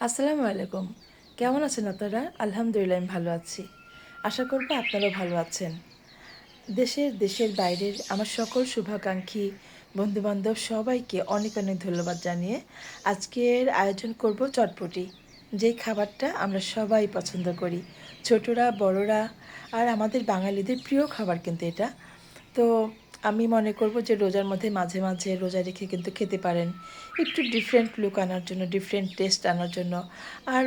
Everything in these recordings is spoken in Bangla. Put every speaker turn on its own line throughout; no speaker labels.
আসসালামু আলাইকুম। কেমন আছেন আপনারা? আলহামদুলিল্লাহ আমি ভালো আছি। আশা করব আপনারাও ভালো আছেন। দেশের বাইরের আমার সকল শুভাকাঙ্ক্ষী, বন্ধুবান্ধব সবাইকে অনেক অনেক ধন্যবাদ জানিয়ে আজকের আয়োজন করব চটপটি। যেই খাবারটা আমরা সবাই পছন্দ করি। ছোটরা, বড়রা আর আমাদের বাঙালিদের প্রিয় খাবার কিন্তু এটা। তো আমি মনে করব যে রোজার মধ্যে মাঝে মাঝে রোজা রেখে কিন্তু খেতে পারেন। একটু ডিফারেন্ট লুক আনার জন্য, ডিফারেন্ট টেস্ট আনার জন্য। আর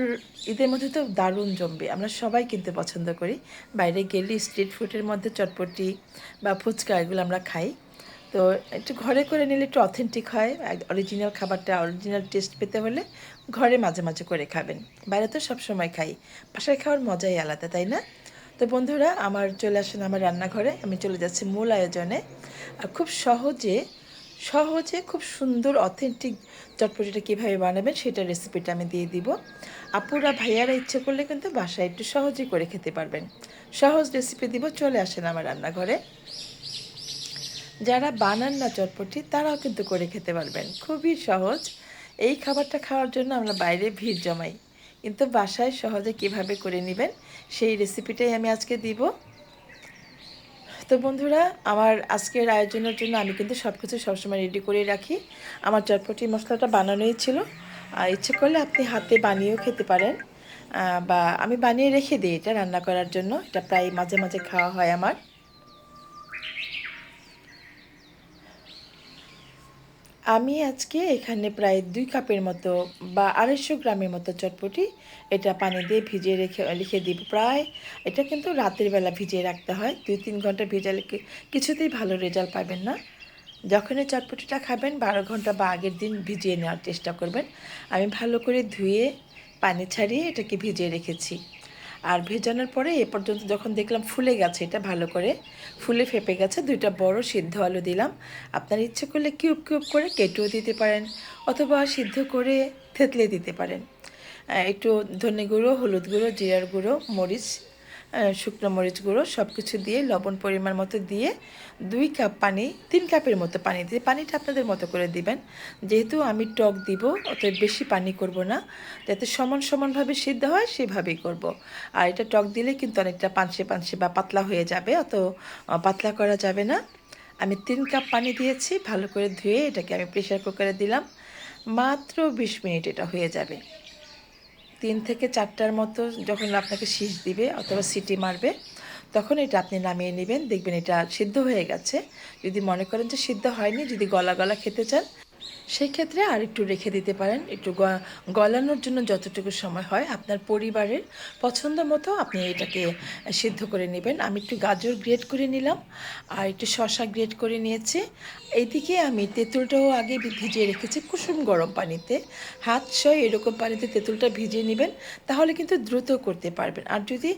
ঈদের মধ্যে তো দারুণ জমবে। আমরা সবাই কিন্তু পছন্দ করি। বাইরে গেলে স্ট্রিট ফুডের মধ্যে চটপটি বা ফুচকা এগুলো আমরা খাই। তো একটু ঘরে করে নিলে একটু অথেন্টিক হয়। অরিজিনাল খাবারটা অরিজিনাল টেস্ট পেতে হলে ঘরে মাঝে মাঝে করে খাবেন। বাইরে তো সবসময় খাই। বাসায় খাওয়ার মজাই আলাদা, তাই না? তো বন্ধুরা, আমার চলে আসেন আমার রান্নাঘরে। আমি চলে যাচ্ছি মূল আয়োজনে। আর খুব সহজে সহজে খুব সুন্দর অথেন্টিক চটপটিটা কীভাবে বানাবেন সেটার রেসিপিটা আমি দিয়ে দিব। আপুরা ভাইয়ারা ইচ্ছে করলে কিন্তু বাসায় একটু সহজেই করে খেতে পারবেন। সহজ রেসিপি দিব, চলে আসেন আমার রান্নাঘরে। যারা বানান না চটপটি তারাও কিন্তু করে খেতে পারবেন, খুবই সহজ। এই খাবারটা খাওয়ার জন্য আমরা বাইরে ভিড় জমাই, কিন্তু বাসায় সহজে কিভাবে করে নেবেন সেই রেসিপিটাই আমি আজকে দিব। তো বন্ধুরা, আমার আজকের আয়োজনের জন্য আমি কিন্তু সব কিছু সবসময় রেডি করে রাখি। আমার চটপটি মশলাটা বানানোই ছিল। ইচ্ছে করলে আপনি হাতে বানিয়েও খেতে পারেন, বা আমি বানিয়ে রেখে দিই এটা রান্না করার জন্য। এটা প্রায় মাঝে মাঝে খাওয়া হয় আমার। আমি আজকে এখানে প্রায় 2 কাপের মতো বা 250 গ্রামের মতো চটপটি এটা পানি দিয়ে ভিজিয়ে রেখে দিব প্রায়। এটা কিন্তু রাতের বেলা ভিজিয়ে রাখতে হয়। 2-3 ঘন্টা ভিজালে কিছুতেই ভালো রেজাল্ট পাবেন না। যখনই চটপটিটা খাবেন 12 ঘন্টা বা আগের দিন ভিজিয়ে নেওয়ার চেষ্টা করবেন। আমি ভালো করে ধুয়ে পানি ছাড়িয়ে এটাকে ভিজিয়ে রেখেছি। আর ভেজানোর পরে এ পর্যন্ত যখন দেখলাম ফুলে গেছে, এটা ভালো করে ফুলে ফেপে গেছে, 2টা বড় সিদ্ধ আলু দিলাম। আপনার ইচ্ছে করলে কিউব কিউব করে কেটেও দিতে পারেন, অথবা সিদ্ধ করে থেতলে দিতে পারেন। একটু ধনে গুঁড়ো, হলুদ গুঁড়ো, জিরার গুঁড়ো, মরিচ, শুকনো মরিচ গুঁড়ো সব কিছু দিয়ে লবণ পরিমাণ মতো দিয়ে 2 কাপ পানি, 3 কাপের মতো পানি দিয়ে, পানিটা আপনাদের মতো করে দিবেন। যেহেতু আমি টক দিব অতএব বেশি পানি করব না, যাতে সমান সমানভাবে সিদ্ধ হয় সেভাবেই করব। আর এটা টক দিলে কিন্তু অনেকটা পানসে পানসে বা পাতলা হয়ে যাবে, অত পাতলা করা যাবে না। আমি 3 কাপ পানি দিয়েছি, ভালো করে ধুয়ে এটাকে আমি প্রেশার কুকারে দিলাম। মাত্র 20 মিনিট এটা হয়ে যাবে। 3 থেকে 4টার মতো যখন আপনাকে শীষ দিবে অথবা সিটি মারবে, তখন এটা আপনি নামিয়ে নেবেন। দেখবেন এটা সিদ্ধ হয়ে গেছে। যদি মনে করেন যে সিদ্ধ হয়নি, যদি গলা গলা খেতে চান, সেই ক্ষেত্রে আর একটু রেখে দিতে পারেন। একটু গলানোর জন্য যতটুকু সময় হয় আপনার পরিবারের পছন্দ মতো আপনি এটাকে সিদ্ধ করে নেবেন। আমি একটু গাজর গ্রেট করে নিলাম আর একটু শসা গ্রেট করে নিয়েছি। এইদিকে আমি তেঁতুলটাও আগে ভিজিয়ে রেখেছি কুসুম গরম পানিতে। হাত সয় এরকম পানিতে তেঁতুলটা ভিজিয়ে নেবেন, তাহলে কিন্তু দ্রুত করতে পারবেন। আর যদি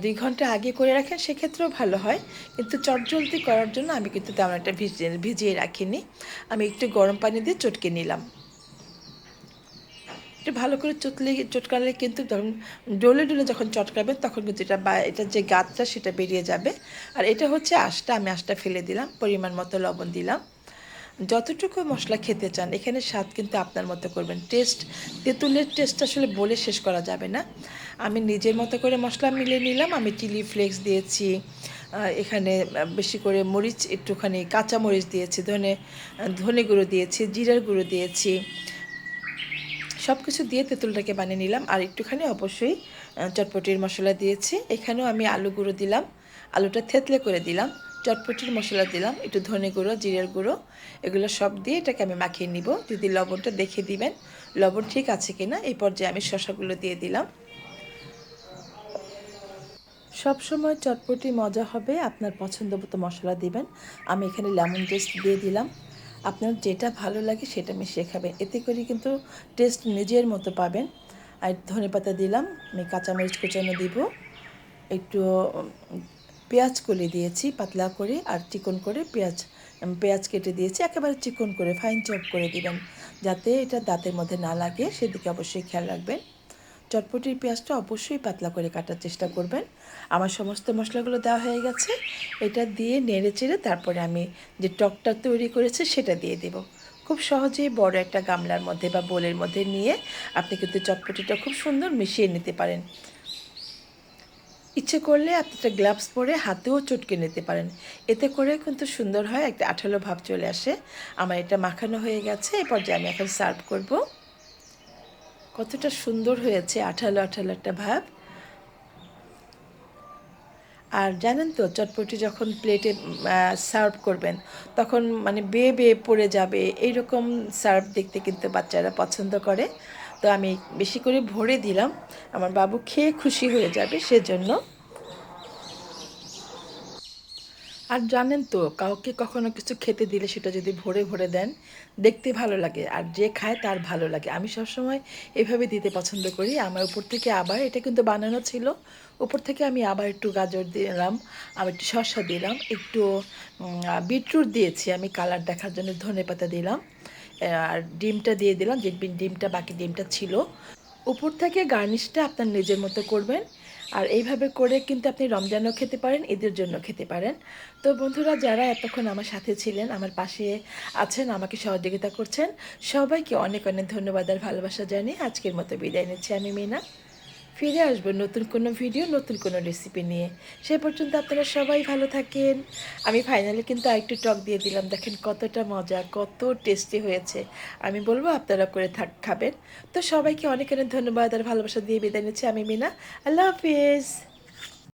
2 ঘন্টা আগে করে রাখেন সেক্ষেত্রেও ভালো হয়, কিন্তু চটজলদি করার জন্য আমি কিন্তু তেমন একটা ভিজিয়ে রাখিনি। আমি একটু গরম পানি দিয়ে চটকে নিলাম। একটু ভালো করে চটকালে কিন্তু যখন ডলে ডলে যখন চটকাবেন তখন কিন্তু এটার যে গাতটা সেটা বেরিয়ে যাবে। আর এটা হচ্ছে আঁশটা, আমি আঁশটা ফেলে দিলাম। পরিমাণ মতো লবণ দিলাম। যতটুকু মশলা খেতে চান, এখানে স্বাদ কিন্তু আপনার মতো করবেন। তেঁতুলের টেস্ট আসলে বলে শেষ করা যাবে না। আমি নিজের মতো করে মশলা মিলিয়ে নিলাম। আমি চিলি ফ্লেক্স দিয়েছি, এখানে বেশি করে মরিচ, একটুখানি কাঁচা মরিচ দিয়েছি, ধনে গুঁড়ো দিয়েছি, জিরার গুঁড়ো দিয়েছি। সব কিছু দিয়ে তেঁতুলটাকে বানিয়ে নিলাম। আর একটুখানি অবশ্যই চটপটির মশলা দিয়েছি। এখানেও আমি আলু গুঁড়ো দিলাম, আলুটা থেতলে করে দিলাম, চটপটির মশলা দিলাম, একটু ধনে গুঁড়ো, জিরের গুঁড়ো, এগুলো সব দিয়ে এটাকে আমি মাখিয়ে নিব। যদি লবণটা দেখে দিবেন লবণ ঠিক আছে কিনা। এই পর্যায়ে আমি শসাগুলো দিয়ে দিলাম। সব সময় চটপটি মজা হবে, আপনার পছন্দ মতো মশলা দিবেন। আমি এখানে লেমন জুস দিয়ে দিলাম। আপনার যেটা ভালো লাগে সেটা মিশিয়ে খাবেন, এতে করে কিন্তু টেস্ট নিজের মতো পাবেন। আর ধনেপাতা দিলাম, আমি কাঁচামরিচ কুচানো দিব, একটু পেঁয়াজ কলি দিয়েছি পাতলা করে, আর চিকন করে পেঁয়াজ কেটে দিয়েছি, একেবারে চিকন করে ফাইন চপ করে দিবেন, যাতে এটা দাঁতের মধ্যে না লাগে সেদিকে অবশ্যই খেয়াল রাখবেন। চটপটির পেঁয়াজটা অবশ্যই পাতলা করে কাটার চেষ্টা করবেন। আমার সমস্ত মশলাগুলো দেওয়া হয়ে গেছে। এটা দিয়ে নেড়ে চেড়ে তারপরে আমি যে টকটা তৈরি করেছি সেটা দিয়ে দেব। খুব সহজেই বড় একটা গামলার মধ্যে বা বোলের মধ্যে নিয়ে আপনি কিন্তু চটপটিটা খুব সুন্দর মিশিয়ে নিতে পারেন। ইচ্ছে করলে আপনি একটা গ্লাভস পরে হাতেও চটকে নিতে পারেন। এতে করে কিন্তু সুন্দর হয়, একটা আঠালো ভাব চলে আসে। আমার এটা মাখানো হয়ে গেছে, এই পর্যায়ে আমি এখন সার্ভ করব। কতটা সুন্দর হয়েছে, আঠালো আঠালো একটা ভাব। আর জানেন তো চটপটি যখন প্লেটে সার্ভ করবেন তখন মানে বেয়ে বেয়ে পড়ে যাবে, এইরকম সার্ভ দেখতে কিন্তু বাচ্চারা পছন্দ করে। তো আমি বেশি করে ভরে দিলাম, আমার বাবু খেয়ে খুশি হয়ে যাবে সেজন্য। আর জানেন তো কাউকে কখনো কিছু খেতে দিলে সেটা যদি ভরে ভরে দেন দেখতে ভালো লাগে, আর যে খায় তার ভালো লাগে। আমি সবসময় এভাবে দিতে পছন্দ করি। আমার উপর থেকে আবার এটা কিন্তু বানানো ছিল, উপর থেকে আমি আবার একটু গাজর দিলাম, আবার একটু শসা দিলাম, একটু বিটরুট দিয়েছি আমি কালার দেখার জন্য, ধনেপাতা দিলাম, আর ডিমটা দিয়ে দিলাম, যে ডিমটা বাকি ডিমটা ছিল। উপর থেকে গার্নিশটা আপনার নিজের মতো করবেন। আর এইভাবে করে কিন্তু আপনি রমজানও খেতে পারেন, ঈদের জন্য খেতে পারেন। তো বন্ধুরা, যারা এতক্ষণ আমার সাথে ছিলেন, আমার পাশে আছেন, আমাকে সহযোগিতা করছেন, সবাইকে অনেক অনেক ধন্যবাদ আর ভালোবাসা জানিয়ে আজকের মতো বিদায় নিচ্ছি আমি মিনা। ফিরে আসবো নতুন কোনো ভিডিও, নতুন কোনো রেসিপি নিয়ে। সে পর্যন্ত আপনারা সবাই ভালো থাকেন। আমি ফাইনালি কিন্তু আরেকটু টক দিয়ে দিলাম, দেখেন কতটা মজা, কত টেস্টি হয়েছে। আমি বলবো আপনারা করে খাবেন। তো সবাইকে অনেক অনেক ধন্যবাদ আর ভালোবাসা দিয়ে বিদায় নিচ্ছি আমি মিনা। আল্লাহ হাফিজ।